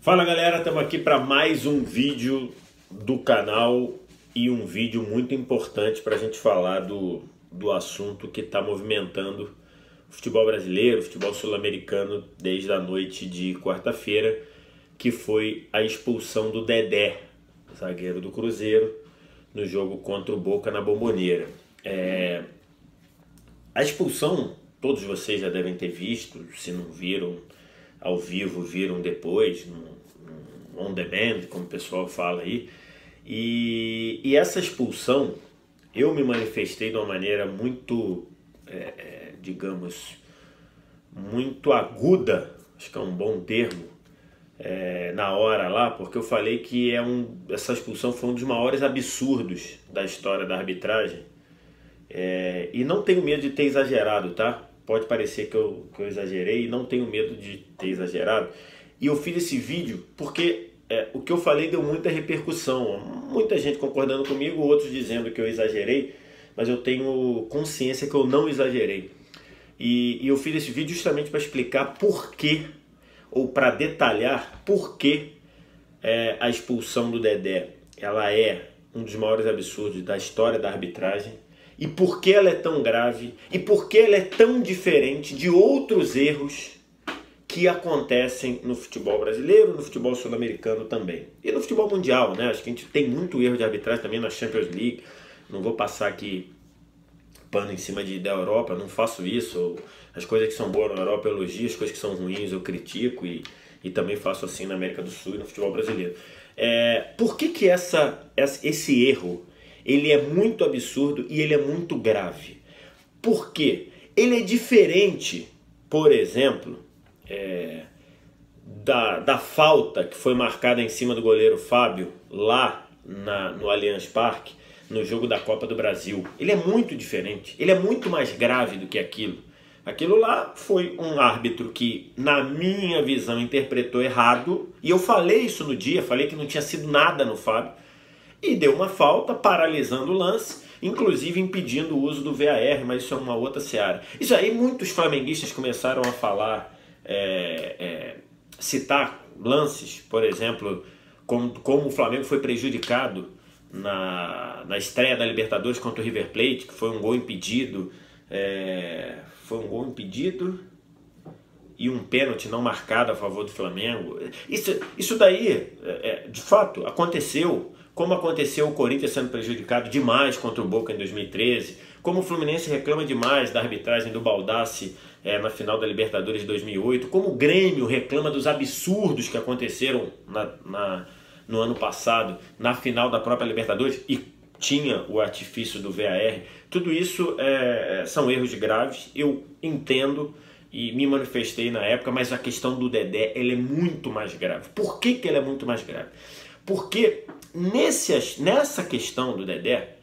Fala galera, estamos aqui para mais um vídeo do canal e um vídeo muito importante para a gente falar do assunto que está movimentando o futebol brasileiro, o futebol sul-americano desde a noite de quarta-feira, que foi a expulsão do Dedé, zagueiro do Cruzeiro, no jogo contra o Boca na Bombonera. A expulsão, todos vocês já devem ter visto, se não viram ao vivo, viram depois, no on demand, como o pessoal fala aí. E essa expulsão, eu me manifestei de uma maneira muito, digamos, muito aguda, acho que é um bom termo, na hora lá, porque eu falei que essa expulsão foi um dos maiores absurdos da história da arbitragem. E não tenho medo de ter exagerado, tá? Pode parecer que eu exagerei, e não tenho medo de ter exagerado. E eu fiz esse vídeo porque o que eu falei deu muita repercussão. Muita gente concordando comigo, outros dizendo que eu exagerei, mas eu tenho consciência que eu não exagerei. E eu fiz esse vídeo justamente para explicar por quê, ou para detalhar por que a expulsão do Dedé ela é um dos maiores absurdos da história da arbitragem. E por que ela é tão grave, e por que ela é tão diferente de outros erros que acontecem no futebol brasileiro, no futebol sul-americano também. E no futebol mundial, né? Acho que a gente tem muito erro de arbitragem também na Champions League. Não vou passar aqui pano em cima da Europa, não faço isso. As coisas que são boas na Europa eu elogio, as coisas que são ruins eu critico, e também faço assim na América do Sul e no futebol brasileiro. Por que esse erro ele é muito absurdo e ele é muito grave? Porque ele é diferente, por exemplo, da falta que foi marcada em cima do goleiro Fábio lá no Allianz Parque, no jogo da Copa do Brasil. Ele é muito diferente, ele é muito mais grave do que aquilo. Aquilo lá foi um árbitro que, na minha visão, interpretou errado, e eu falei isso no dia, falei que não tinha sido nada no Fábio, e deu uma falta, paralisando o lance, inclusive impedindo o uso do VAR, mas isso é uma outra seara. Isso aí muitos flamenguistas começaram a falar, citar lances, por exemplo, como o Flamengo foi prejudicado na estreia da Libertadores contra o River Plate, que foi um gol impedido, e um pênalti não marcado a favor do Flamengo. Isso daí, de fato, aconteceu. Como aconteceu o Corinthians sendo prejudicado demais contra o Boca em 2013, como o Fluminense reclama demais da arbitragem do Baldassi na final da Libertadores de 2008, como o Grêmio reclama dos absurdos que aconteceram no ano passado, na final da própria Libertadores, e tinha o artifício do VAR. Tudo isso são erros graves, eu entendo e me manifestei na época, mas a questão do Dedé ela é muito mais grave. Por que ela é muito mais grave? Porque nessa questão do Dedé,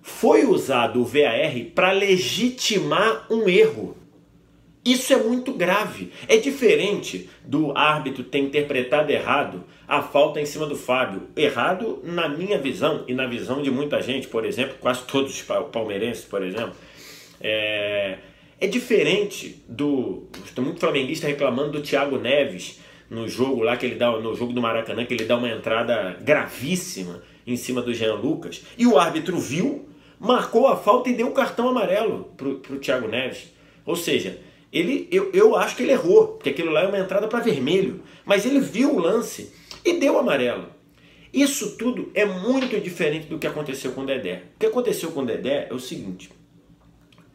foi usado o VAR para legitimar um erro. Isso é muito grave. É diferente do árbitro ter interpretado errado a falta em cima do Fábio. Errado na minha visão e na visão de muita gente, por exemplo, quase todos os palmeirenses, por exemplo. É diferente estou muito flamenguista reclamando do Thiago Neves no jogo lá que ele dá, no jogo do Maracanã, que ele dá uma entrada gravíssima em cima do Jean Lucas, e o árbitro viu, marcou a falta e deu o cartão amarelo pro Thiago Neves. Ou seja, eu acho que ele errou, porque aquilo lá é uma entrada para vermelho, mas ele viu o lance e deu amarelo. Isso tudo é muito diferente do que aconteceu com o Dedé. O que aconteceu com o Dedé é o seguinte: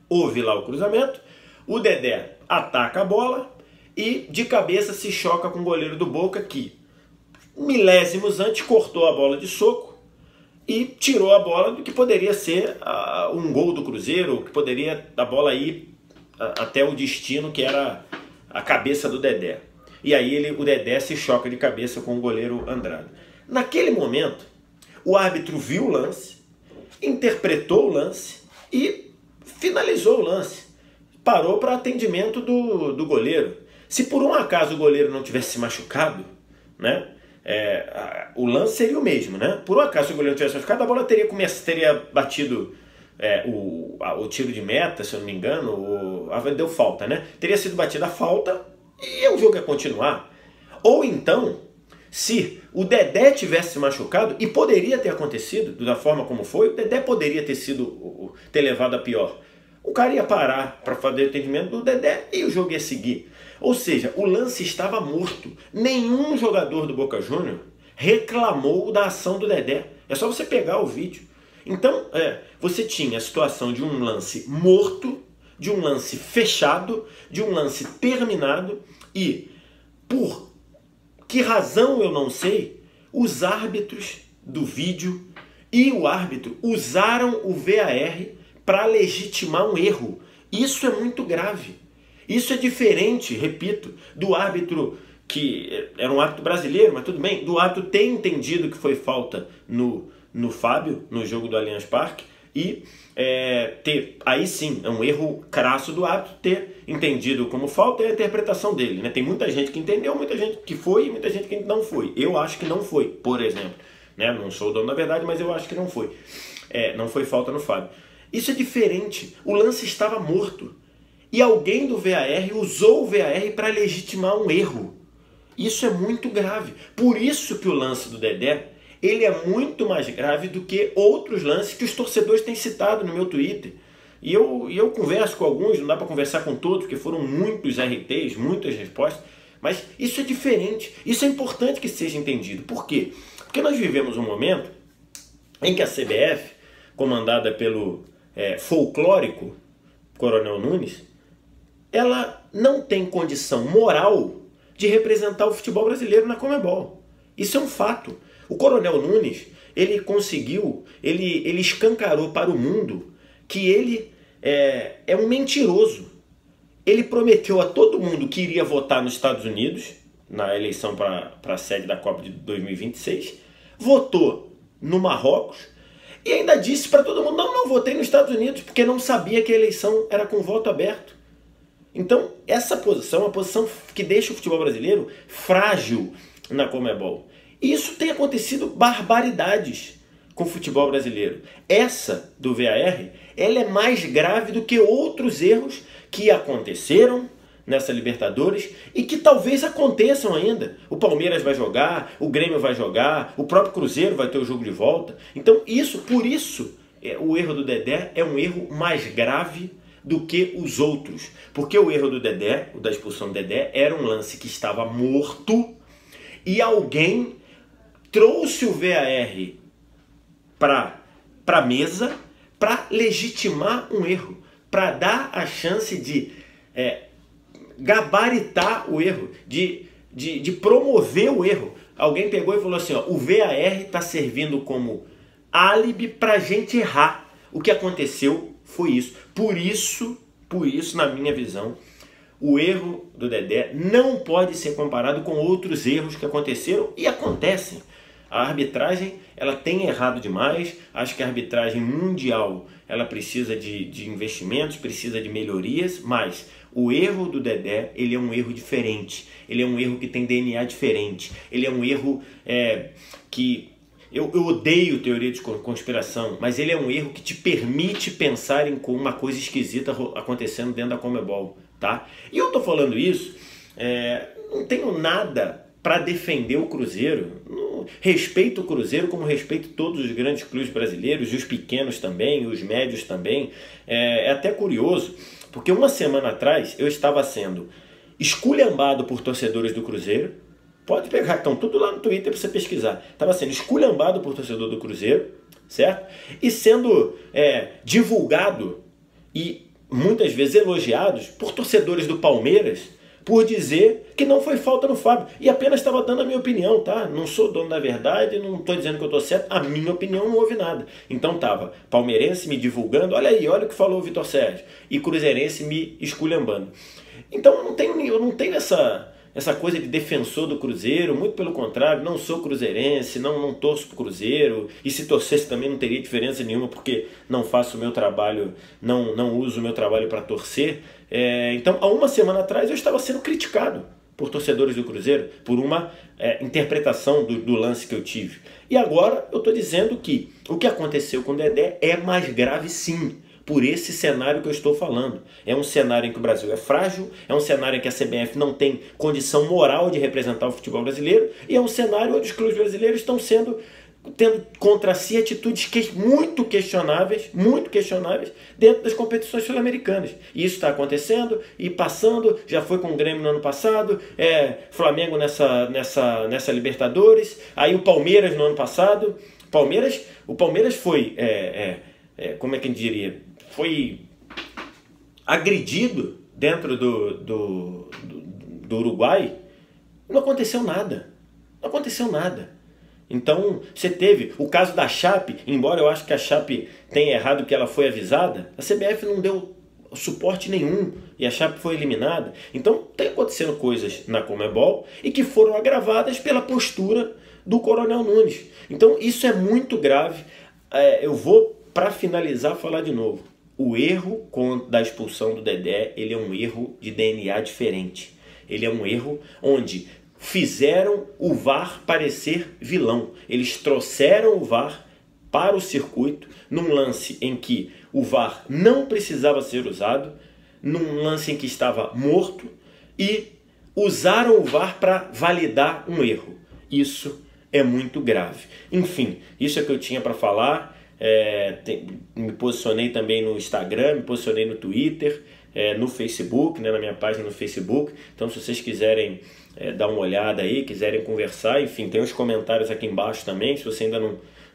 houve lá o cruzamento, o Dedé ataca a bola e de cabeça se choca com o goleiro do Boca, que milésimos antes cortou a bola de soco e tirou a bola do que poderia ser um gol do Cruzeiro, que poderia a bola ir até o destino, que era a cabeça do Dedé. E aí o Dedé se choca de cabeça com o goleiro Andrade. Naquele momento, o árbitro viu o lance, interpretou o lance e finalizou o lance. Parou para atendimento do goleiro. Se por um acaso o goleiro não tivesse se machucado, né, o lance seria o mesmo, né? Por um acaso, se o goleiro não tivesse machucado, a bola teria batido o tiro de meta, se eu não me engano, deu falta, né? Teria sido batida a falta e o jogo ia continuar. Ou então, Se o Dedé tivesse se machucado, e poderia ter acontecido da forma como foi, o Dedé poderia ter levado a pior. O cara ia parar para fazer o atendimento do Dedé e o jogo ia seguir. Ou seja, o lance estava morto. Nenhum jogador do Boca Juniors reclamou da ação do Dedé. É só você pegar o vídeo. Então, você tinha a situação de um lance morto, de um lance fechado, de um lance terminado e, por que razão eu não sei, os árbitros do vídeo e o árbitro usaram o VAR para legitimar um erro. Isso é muito grave. Isso é diferente, repito, do árbitro, que era um árbitro brasileiro, mas tudo bem, do árbitro ter entendido que foi falta no Fábio, no jogo do Allianz Parque, e aí sim, é um erro crasso do árbitro ter entendido como falta e a interpretação dele, né? Tem muita gente que entendeu, muita gente que foi e muita gente que não foi. Eu acho que não foi, por exemplo, né? Não sou o dono da verdade, mas eu acho que não foi. Não foi falta no Fábio. Isso é diferente. O lance estava morto e alguém do VAR usou o VAR para legitimar um erro. Isso é muito grave. Por isso que o lance do Dedé, ele é muito mais grave do que outros lances que os torcedores têm citado no meu Twitter. E eu converso com alguns, não dá para conversar com todos, porque foram muitos RTs, muitas respostas, mas isso é diferente. Isso é importante que seja entendido. Por quê? Porque nós vivemos um momento em que a CBF, comandada pelo folclórico Coronel Nunes, ela não tem condição moral de representar o futebol brasileiro na Conmebol. Isso é um fato. O Coronel Nunes, ele conseguiu, ele escancarou para o mundo que ele é um mentiroso. Ele prometeu a todo mundo que iria votar nos Estados Unidos, na eleição para a sede da Copa de 2026, votou no Marrocos e ainda disse para todo mundo, não votei nos Estados Unidos, porque não sabia que a eleição era com voto aberto. Então, essa posição é uma posição que deixa o futebol brasileiro frágil na Conmebol. E isso tem acontecido barbaridades com o futebol brasileiro. Essa do VAR, ela é mais grave do que outros erros que aconteceram nessa Libertadores e que talvez aconteçam ainda. O Palmeiras vai jogar, o Grêmio vai jogar, o próprio Cruzeiro vai ter o jogo de volta. Então, por isso, o erro do Dedé é um erro mais grave do que os outros. Porque o erro do Dedé, o da expulsão do Dedé, era um lance que estava morto e alguém trouxe o VAR para a mesa para legitimar um erro, para dar a chance de gabaritar o erro, de promover o erro. Alguém pegou e falou assim, ó, o VAR está servindo como álibi para a gente errar. O que aconteceu foi isso. Por isso, na minha visão, o erro do Dedé não pode ser comparado com outros erros que aconteceram e acontecem. A arbitragem, ela tem errado demais. Acho que a arbitragem mundial, ela precisa de investimentos, precisa de melhorias, mas o erro do Dedé, ele é um erro diferente. Ele é um erro que tem DNA diferente. Ele é um erro que... Eu odeio teoria de conspiração, mas ele é um erro que te permite pensar em uma coisa esquisita acontecendo dentro da Conmebol, tá? E eu tô falando isso, não tenho nada para defender o Cruzeiro. Respeito o Cruzeiro como respeito todos os grandes clubes brasileiros, e os pequenos também, os médios também. É até curioso, porque uma semana atrás eu estava sendo esculhambado por torcedores do Cruzeiro. Pode pegar, estão tudo lá no Twitter para você pesquisar. Estava sendo esculhambado por torcedor do Cruzeiro, certo? E sendo divulgado e muitas vezes elogiados por torcedores do Palmeiras por dizer que não foi falta no Fábio. E apenas estava dando a minha opinião, tá? Não sou dono da verdade, não estou dizendo que eu estou certo. A minha opinião não houve nada. Então estava palmeirense me divulgando, olha aí, olha o que falou o Vitor Sérgio. E cruzeirense me esculhambando. Então eu não tenho essa coisa de defensor do Cruzeiro, muito pelo contrário, não sou cruzeirense, não torço pro Cruzeiro, e se torcesse também não teria diferença nenhuma, porque não faço o meu trabalho, não uso o meu trabalho para torcer. Então, há uma semana atrás eu estava sendo criticado por torcedores do Cruzeiro, por uma interpretação do lance que eu tive. E agora eu estou dizendo que o que aconteceu com o Dedé é mais grave sim, por esse cenário que eu estou falando. É um cenário em que o Brasil é frágil, é um cenário em que a CBF não tem condição moral de representar o futebol brasileiro, e é um cenário onde os clubes brasileiros estão tendo contra si atitudes muito questionáveis dentro das competições sul-americanas. E isso está acontecendo e passando, já foi com o Grêmio no ano passado, Flamengo nessa Libertadores, aí o Palmeiras no ano passado. O Palmeiras foi, como é que eu diria, foi agredido dentro do Uruguai, não aconteceu nada. Não aconteceu nada. Então, você teve o caso da Chape, embora eu acho que a Chape tenha errado que ela foi avisada, a CBF não deu suporte nenhum e a Chape foi eliminada. Então, tem acontecendo coisas na Conmebol e que foram agravadas pela postura do Coronel Nunes. Então, isso é muito grave. Eu vou, para finalizar, falar de novo. O erro da expulsão do Dedé, ele é um erro de DNA diferente. Ele é um erro onde fizeram o VAR parecer vilão. Eles trouxeram o VAR para o circuito num lance em que o VAR não precisava ser usado, num lance em que estava morto, e usaram o VAR para validar um erro. Isso é muito grave. Enfim, isso é o que eu tinha para falar. Me posicionei também no Instagram, me posicionei no Twitter, no Facebook, na minha página no Facebook. Então, se vocês quiserem dar uma olhada aí, quiserem conversar, enfim, tem os comentários aqui embaixo também. Se você ainda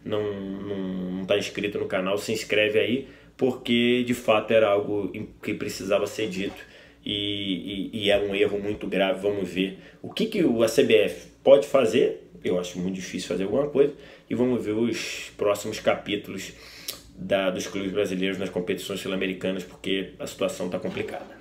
não está inscrito no canal, se inscreve aí, porque de fato era algo que precisava ser dito e é um erro muito grave. Vamos ver o que a CBF pode fazer. Eu acho muito difícil fazer alguma coisa, e vamos ver os próximos capítulos dos clubes brasileiros nas competições sul-americanas, porque a situação está complicada.